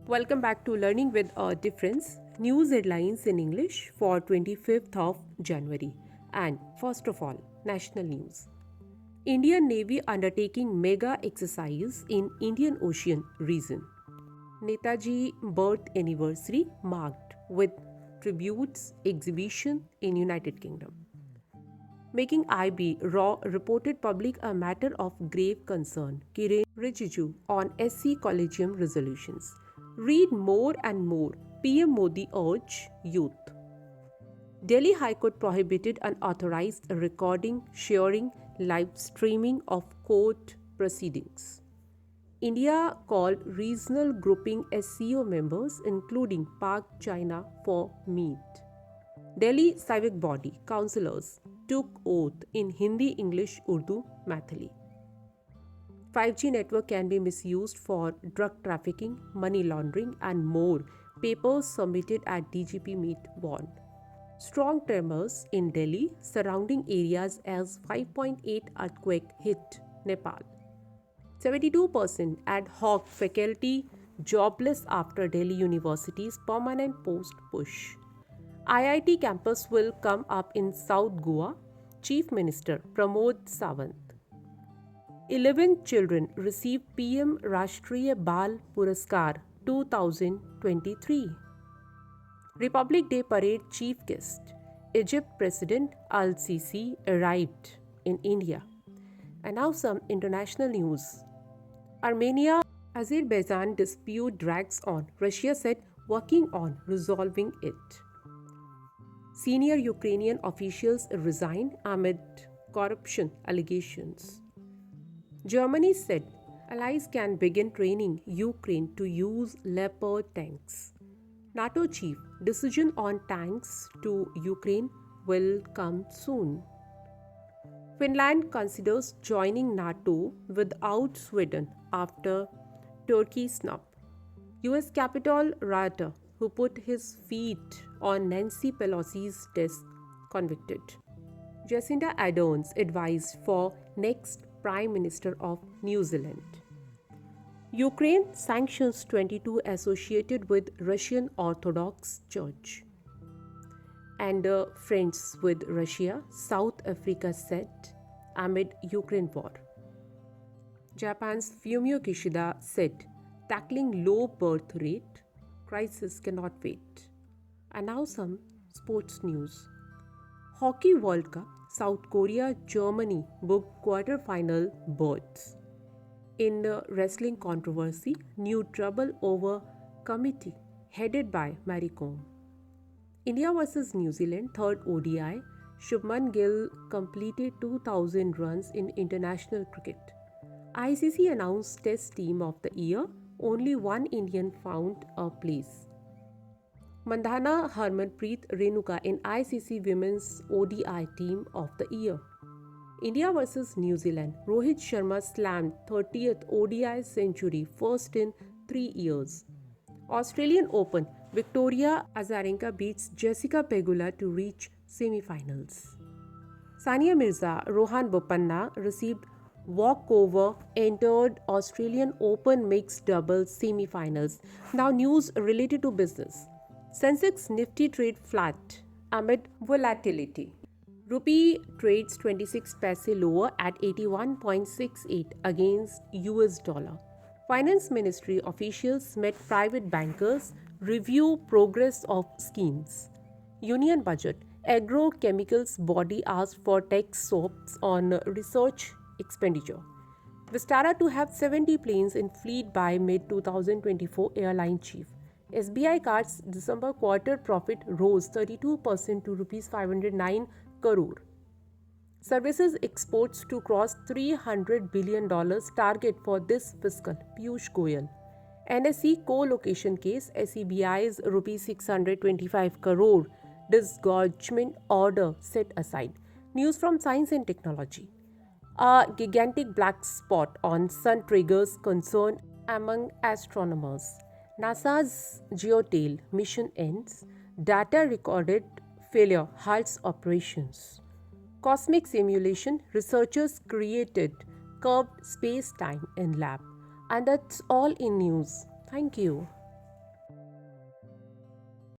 Welcome back to Learning with a Difference, news headlines in English for 25th of January. And first of all, national news. Indian Navy undertaking mega exercise in Indian Ocean region. Netaji birth anniversary marked with tributes exhibition in United Kingdom. Making IB Raw reported public a matter of grave concern. Kiren Rijiju on SC Collegium resolutions. Read more and more. PM Modi urge youth. Delhi High Court prohibited unauthorized recording, sharing, live streaming of court proceedings. India called regional grouping SCO members, including Pak China, for meet. Delhi civic body councillors took oath in Hindi, English, Urdu, Maithili. 5G network can be misused for drug trafficking, money laundering, and more. Papers submitted at DGP meet warned. Strong tremors in Delhi, surrounding areas as 5.8 earthquake hit Nepal. 72% ad hoc faculty jobless after Delhi University's permanent post push. IIT campus will come up in South Goa, Chief Minister Pramod Sawant. 11 children received PM Rashtriya Bal Puraskar 2023. Republic Day Parade Chief Guest Egypt President Al-Sisi arrived in India. And now some international news. Armenia Azerbaijan dispute drags on. Russia said working on resolving it. Senior Ukrainian officials resign amid corruption allegations. Germany said allies can begin training Ukraine to use Leopard tanks. NATO chief decision on tanks to Ukraine will come soon. Finland considers joining NATO without Sweden after Turkey snub. US Capitol rioter who put his feet on Nancy Pelosi's desk convicted. Jacinda Ardern's advice for next Prime Minister of New Zealand. Ukraine sanctions 22 associated with Russian Orthodox Church. And friends with Russia, South Africa set amid Ukraine war. Japan's Fumio Kishida said, tackling low birth rate, crisis cannot wait. And now some sports news. Hockey World Cup, South Korea, Germany booked quarter-final berths. In the wrestling controversy, new trouble over committee headed by Mary Kom. India vs New Zealand third ODI, Shubman Gill completed 2,000 runs in international cricket. ICC announced Test Team of the Year, only one Indian found a place. Mandhana Harmanpreet Renuka in ICC Women's ODI Team of the Year. India vs New Zealand, Rohit Sharma slammed 30th ODI century, first in 3 years. Australian Open, Victoria Azarenka beats Jessica Pegula to reach semi-finals. Sania Mirza, Rohan Bopanna received walkover, entered Australian Open mixed doubles semi-finals. Now news related to business. Sensex Nifty trade flat amid volatility. Rupee trades 26 paise lower at 81.68 against US dollar. Finance Ministry officials met private bankers, review progress of schemes. Union budget, agrochemicals body asked for tax soaps on research expenditure. Vistara to have 70 planes in fleet by mid-2024, airline chief. SBI Cards December quarter profit rose 32% to Rs 509 crore. Services exports to cross $300 billion target for this fiscal, Piyush Goyal. NSE co-location case, SEBI's Rs 625 crore disgorgement order set aside. News from Science and Technology. A gigantic black spot on Sun triggers concern among astronomers. NASA's GeoTail mission ends. Data recorded failure halts operations. Cosmic simulation, researchers created curved space-time in lab. And that's all in news. Thank you.